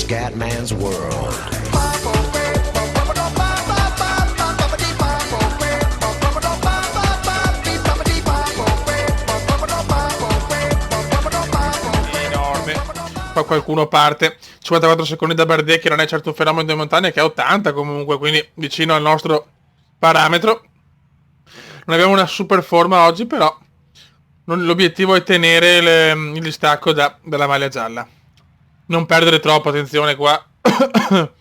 Scatman's World. Enorme. Qua qualcuno parte 54 secondi da Bardet, che non è certo un fenomeno di montagna, che è 80 comunque, quindi vicino al nostro parametro. Non abbiamo una super forma oggi, però l'obiettivo è tenere il distacco dalla maglia gialla. Non perdere troppo, attenzione qua. Comincio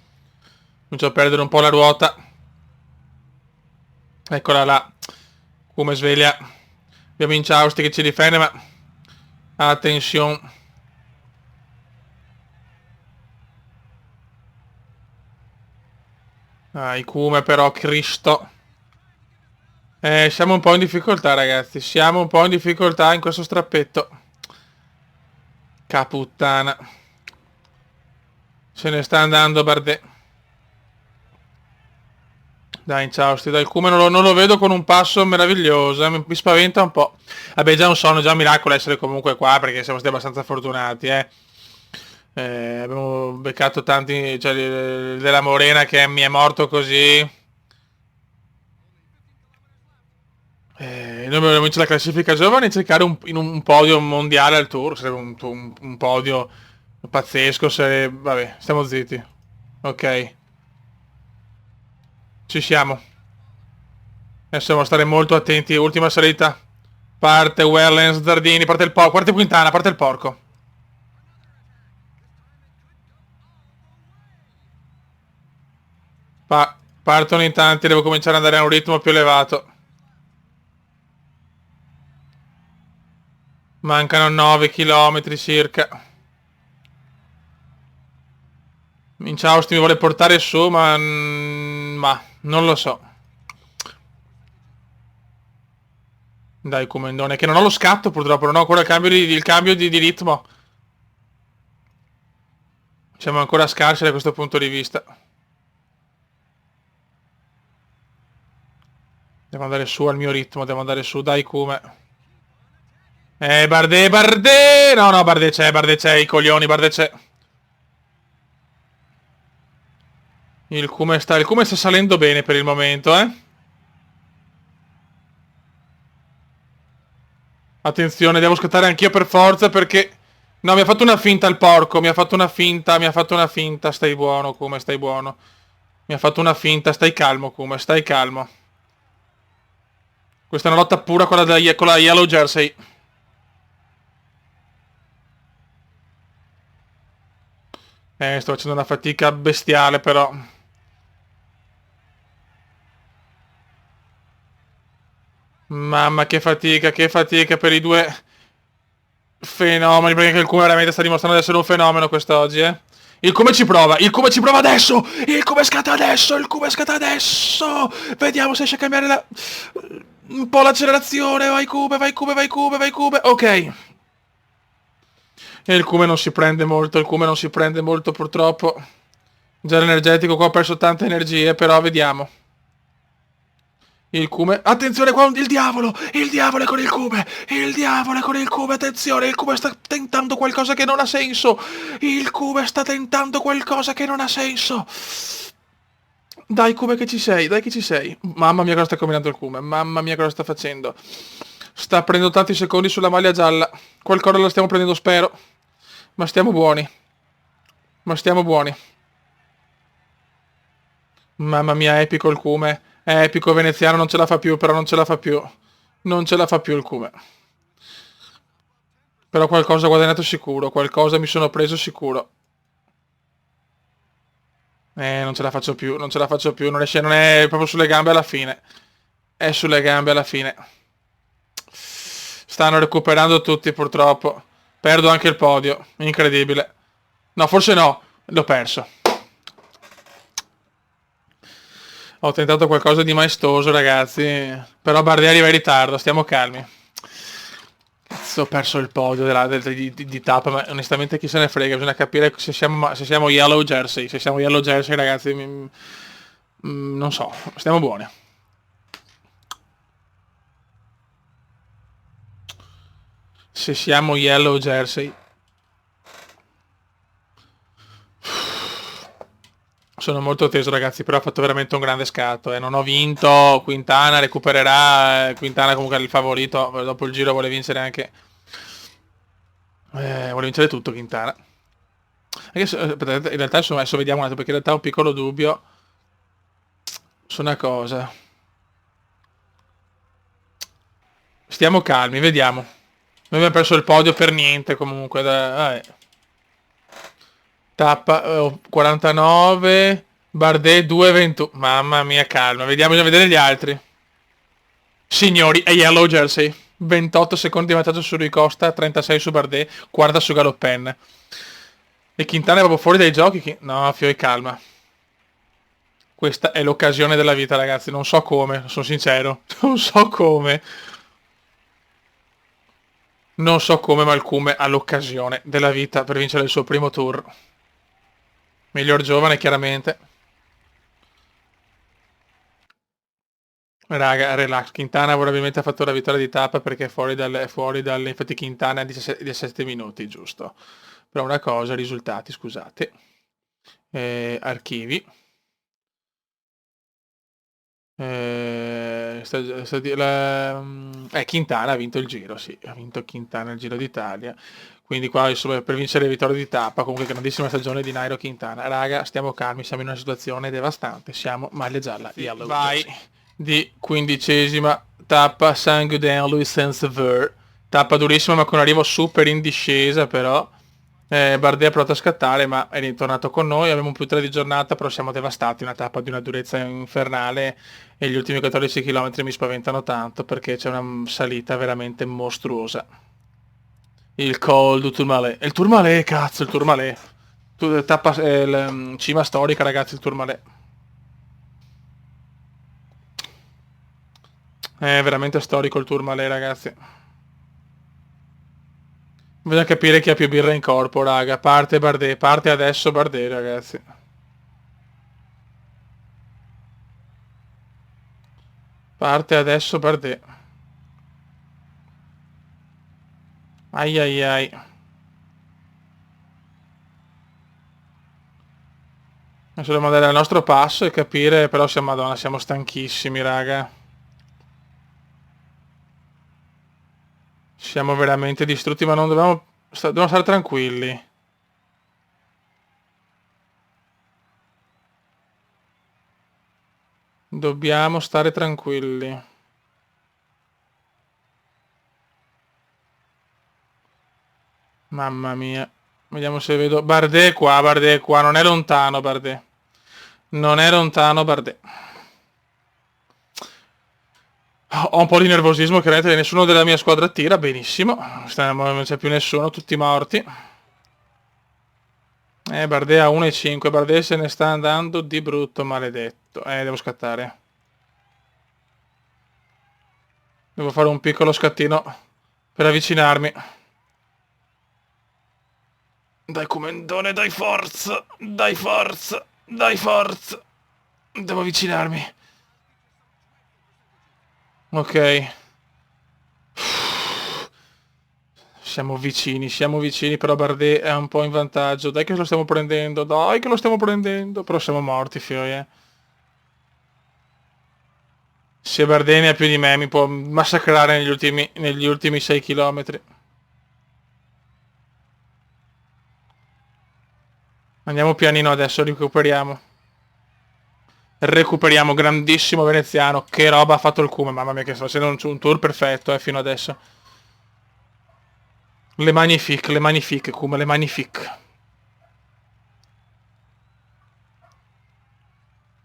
a perdere un po' la ruota. Eccola là. Come sveglia. Abbiamo Inchausti che ci difende, ma attenzione. Ah, Ikume però, Cristo. Siamo un po' in difficoltà, ragazzi. Siamo un po' in difficoltà in questo strappetto. Caputtana. Se ne sta andando Bardet. Dai, ciao, dal Cume non lo vedo con un passo meraviglioso, mi spaventa un po'. Vabbè, già un sonno, già un miracolo essere comunque qua, perché siamo stati abbastanza fortunati, eh. Abbiamo beccato tanti, cioè della Morena che mi è morto così. Noi abbiamo vinto la classifica giovani e cercare in un podio mondiale al tour, sarebbe un podio pazzesco, sarebbe... Vabbè, stiamo zitti. Ok, ci siamo. Adesso dobbiamo stare molto attenti. Ultima salita. Parte Wellens, Zardini, parte il porco. Parte Quintana, parte il porco. Partono in tanti, devo cominciare ad andare a un ritmo più elevato. Mancano 9 km circa. Inchausti mi vuole portare su, ma non lo so. Dai, Comendone, che non ho lo scatto purtroppo, non ho ancora il cambio di ritmo. Siamo ancora scarsi da questo punto di vista. Devo andare su al mio ritmo, devo andare su, dai Kume. Bardet! No, Bardet c'è, i coglioni, Bardet c'è. Il Kume sta salendo bene per il momento, eh. Attenzione, devo scattare anch'io per forza perché... No, mi ha fatto una finta il porco, mi ha fatto una finta, stai buono, Kume, stai buono. Mi ha fatto una finta, stai calmo, Kume, stai calmo. Questa è una lotta pura con la Yellow Jersey. Sto facendo una fatica bestiale però. Mamma che fatica per i due fenomeni, perché il Kume veramente sta dimostrando di essere un fenomeno quest'oggi, eh. Il Kume ci prova adesso! Il Kume scatta adesso! Vediamo se riesce a cambiare un po' l'accelerazione, vai Kume! Ok. E il Kume non si prende molto, purtroppo. Già l'energetico qua ha perso tante energie, però vediamo. Il Kume... Attenzione qua, il diavolo! Il diavolo è con il Kume! Il diavolo è con il Kume, attenzione! Il Kume sta tentando qualcosa che non ha senso! Il Kume sta tentando qualcosa che non ha senso! Dai Kume che ci sei, dai che ci sei! Mamma mia cosa sta combinando il Kume, mamma mia cosa sta facendo! Sta prendendo tanti secondi sulla maglia gialla. Qualcosa la stiamo prendendo, spero. Ma stiamo buoni. Mamma mia, epico il Kume. È epico veneziano, non ce la fa più, però non ce la fa più. Non ce la fa più il Kume. Però qualcosa ho guadagnato sicuro, qualcosa mi sono preso sicuro. Non ce la faccio più, non è proprio sulle gambe alla fine. È sulle gambe alla fine. Stanno recuperando tutti purtroppo. Perdo anche il podio, incredibile. No, forse no, l'ho perso. Ho tentato qualcosa di maestoso, ragazzi. Però Bardet arriva in ritardo, stiamo calmi. Cazzo, ho perso il podio di tappa, ma onestamente chi se ne frega. Bisogna capire se siamo Yellow Jersey. Se siamo Yellow Jersey, ragazzi, non so, stiamo buoni. Se siamo Yellow Jersey. Sono molto teso ragazzi, però ha fatto veramente un grande scatto. Non ho vinto, Quintana recupererà, Quintana comunque è il favorito, dopo il giro vuole vincere anche... vuole vincere tutto Quintana. Aspetta, in realtà adesso vediamo un attimo, perché in realtà ho un piccolo dubbio su una cosa. Stiamo calmi, vediamo. Noi abbiamo perso il podio per niente comunque. Vabbè. Tappa 49, Bardet 2,21. Mamma mia, calma. Vediamo, bisogna vedere gli altri. Signori, è Yellow Jersey. 28 secondi di vantaggio su Rui Costa, 36 su Bardet, 40 su Galopin. E Quintana è proprio fuori dai giochi. No, Fioi, calma. Questa è l'occasione della vita, ragazzi. Non so come, sono sincero. Non so come. Non so come, ma il Cume ha l'occasione della vita per vincere il suo primo tour. Miglior giovane, chiaramente. Raga, relax. Quintana probabilmente ha fatto la vittoria di tappa perché è fuori dalle... Infatti Quintana è 17 minuti, giusto. Però una cosa, risultati, scusate. Archivi. Quintana ha vinto il giro, sì, ha vinto Quintana il Giro d'Italia. Quindi qua insomma, per vincere le vittorie di tappa, comunque grandissima stagione di Nairo Quintana. Raga, stiamo calmi, siamo in una situazione devastante, siamo maglia gialla, yellow. Vai di 15ª tappa Saint-Gaudens Louis-Saint-Sever. Tappa durissima ma con arrivo super in discesa però. Bardet ha provato a scattare ma è ritornato con noi, abbiamo un più 3 di giornata però siamo devastati, una tappa di una durezza infernale e gli ultimi 14 km mi spaventano tanto perché c'è una salita veramente mostruosa. Il Col du Tourmalet. Il Tourmalet, cazzo, il Tourmalet. Tappa, cima storica, ragazzi, il Tourmalet. È veramente storico il Tourmalet, ragazzi. Bisogna capire chi ha più birra in corpo, raga. Parte Bardet, parte adesso Bardet, ragazzi. Parte adesso Bardet. Ai ai ai. Adesso dobbiamo andare al nostro passo e capire, però siamo, madonna, siamo stanchissimi, raga. Siamo veramente distrutti, ma non dobbiamo stare tranquilli. Dobbiamo stare tranquilli. Mamma mia. Vediamo se vedo... Bardet qua, non è lontano Bardet. Non è lontano Bardet. Ho un po' di nervosismo, chiaramente nessuno della mia squadra tira, benissimo. Non c'è più nessuno, tutti morti. Bardet a 1,5, Bardet se ne sta andando di brutto, maledetto. Devo scattare. Devo fare un piccolo scattino per avvicinarmi. Dai comendone, dai forza, dai forza, dai forza. Devo avvicinarmi. Ok. Siamo vicini, però Bardet è un po' in vantaggio. Dai che lo stiamo prendendo, dai che lo stiamo prendendo. Però siamo morti, fioi, Se Bardet ne ha più di me mi può massacrare negli ultimi 6 km. Andiamo pianino adesso, recuperiamo. Recuperiamo, grandissimo veneziano. Che roba ha fatto il Cume, mamma mia che sta facendo un tour perfetto fino adesso. Le magnifique, Cume, le magnifique.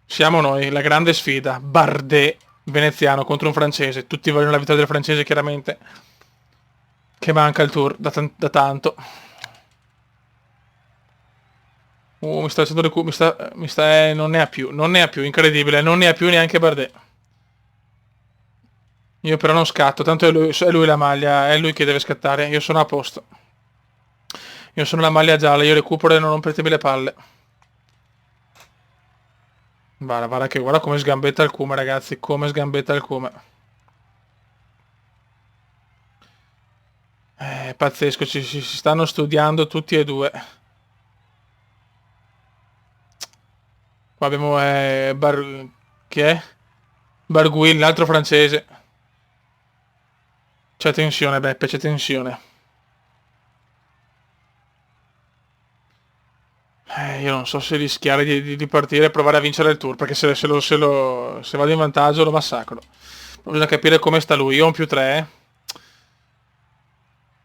Siamo noi, la grande sfida. Bardet, veneziano, contro un francese. Tutti vogliono la vittoria del francese, chiaramente. Che manca il tour da tanto. Mi sta facendo non ne ha più, incredibile, non ne ha più neanche Bardet. Io però non scatto, tanto è lui la maglia, è lui che deve scattare, io sono a posto. Io sono la maglia gialla, io recupero e non rompetemi le palle. Guarda come sgambetta il Cume, ragazzi, come sgambetta il Cume. È pazzesco, si stanno studiando tutti e due. Qua abbiamo che è? Barguil, l'altro francese. C'è tensione, Beppe, c'è tensione. Io non so se rischiare di partire e provare a vincere il tour, perché se vado in vantaggio lo massacro. Bisogna capire come sta lui. Io ho un più 3.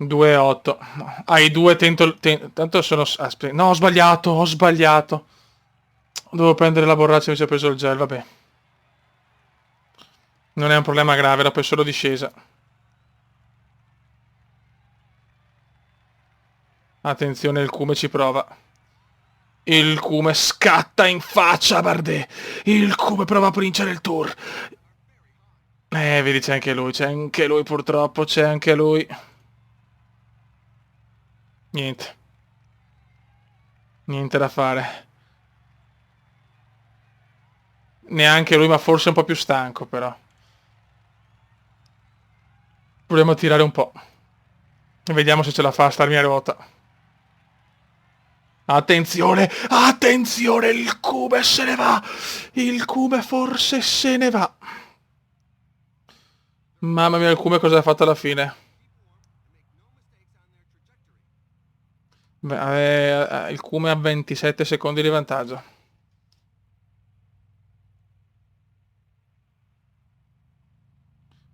2-8. Ai due tanto sono... no, ho sbagliato, ho sbagliato. Dovevo prendere la borraccia invece ho preso il gel, vabbè. Non è un problema grave, era poi solo discesa. Attenzione, il Cume ci prova. Il Cume scatta in faccia a Bardet. Il Cume prova a vincere il tour. Vedi, c'è anche lui purtroppo, c'è anche lui. Niente. Niente da fare. Neanche lui, ma forse un po' più stanco, però. Proviamo a tirare un po'. E vediamo se ce la fa a starmi a ruota. Attenzione, attenzione, il Cube se ne va. Il Cube forse se ne va. Mamma mia, il Cube cosa ha fatto alla fine? Beh, il Cube ha 27 secondi di vantaggio.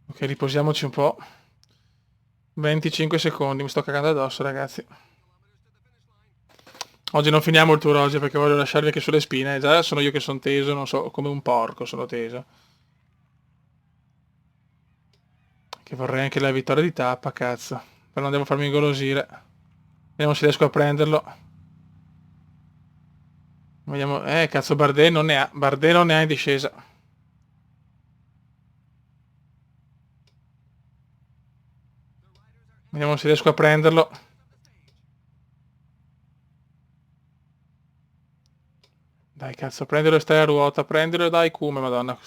Ok, riposiamoci un po'. 25 secondi, mi sto cagando addosso, ragazzi. Oggi non finiamo il tour oggi perché voglio lasciarvi anche sulle spine. Già sono io che sono teso, non so, come un porco sono teso. Che vorrei anche la vittoria di tappa, cazzo. Però non devo farmi ingolosire. Vediamo se riesco a prenderlo. Vediamo... cazzo, Bardet non ne ha. Bardet non ne ha in discesa. Vediamo se riesco a prenderlo. Dai, cazzo, prendilo e stai a ruota. Prendilo e dai, Cume, madonna.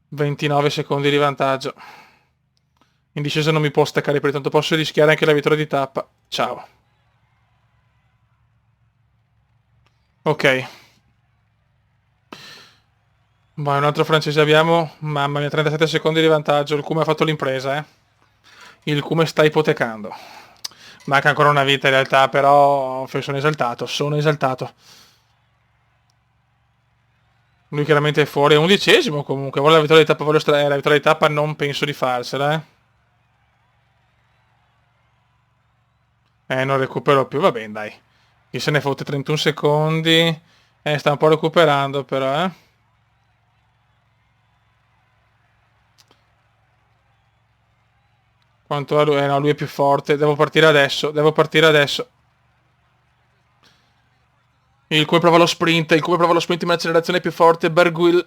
29 secondi di vantaggio. In discesa non mi può staccare, perché tanto posso rischiare anche la vittoria di tappa. Ciao. Ok. Vai, un altro francese abbiamo. Mamma mia, 37 secondi di vantaggio. Il Cume ha fatto l'impresa, eh. Il Cume sta ipotecando. Manca ancora una vita in realtà, però sono esaltato, sono esaltato. Lui chiaramente è fuori, è 11° comunque. Vuole la vittoria di tappa, voglio la vittoria di tappa non penso di farsela, eh. Non recupero più, va bene, dai. Chi se ne fotte 31 secondi. Sta un po' recuperando però, eh. Quanto a lui? No, lui è più forte. Devo partire adesso, devo partire adesso. Il Cube prova lo sprint, il Cube prova lo sprint in accelerazione più forte, Berguil.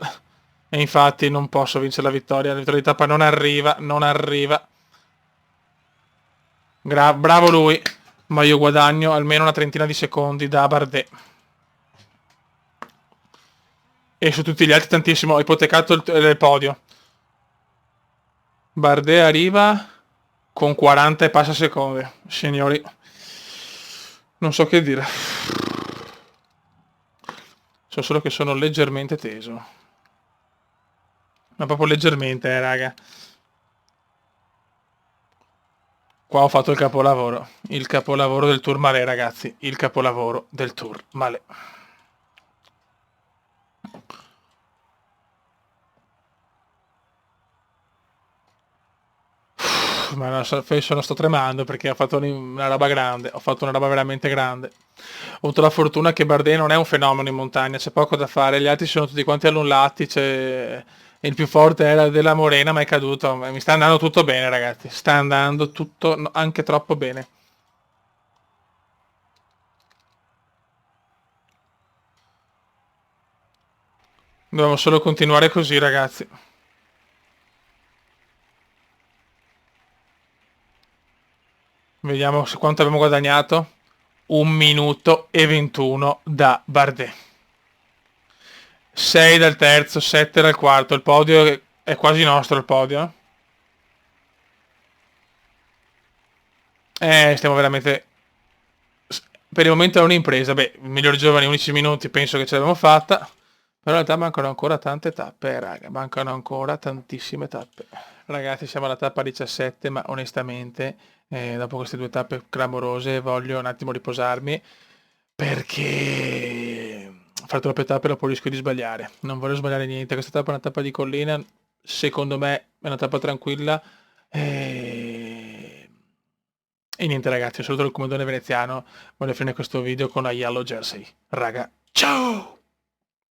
E infatti non posso vincere la vittoria di tappa non arriva, non arriva. Bravo lui, ma io guadagno almeno una trentina di secondi da Bardet. E su tutti gli altri tantissimo, ho ipotecato il podio. Bardet arriva con 40 e passa secondi. Signori, non so che dire. So solo che sono leggermente teso. Ma proprio leggermente, raga. Qua ho fatto il capolavoro. Il capolavoro del Tour Malè, ragazzi. Il capolavoro del Tour Malè. Ma sto tremando perché ho fatto una roba grande. Ho fatto una roba veramente grande. Ho avuto la fortuna che Bardet non è un fenomeno in montagna. C'è poco da fare. Gli altri sono tutti quanti annullati. Il più forte era della Morena, ma è caduto. Mi sta andando tutto bene, ragazzi. Sta andando tutto anche troppo bene. Dobbiamo solo continuare così, ragazzi. Vediamo quanto abbiamo guadagnato. 1 minuto e 21 da Bardet. 6 dal terzo, 7 dal quarto. Il podio è quasi nostro, il podio. Stiamo veramente... Per il momento è un'impresa. Beh, miglior giovani, 11 minuti, penso che ce l'abbiamo fatta. Però in realtà mancano ancora tante tappe, raga. Mancano ancora tantissime tappe. Ragazzi, siamo alla tappa 17, ma onestamente, dopo queste 2 tappe clamorose, voglio un attimo riposarmi perché fare troppe tappe dopo rischio di sbagliare. Non voglio sbagliare niente. Questa tappa è una tappa di collina, secondo me è una tappa tranquilla. E niente ragazzi, ho saluto il comandone veneziano. Voglio finire questo video con la Yellow Jersey. Raga, ciao!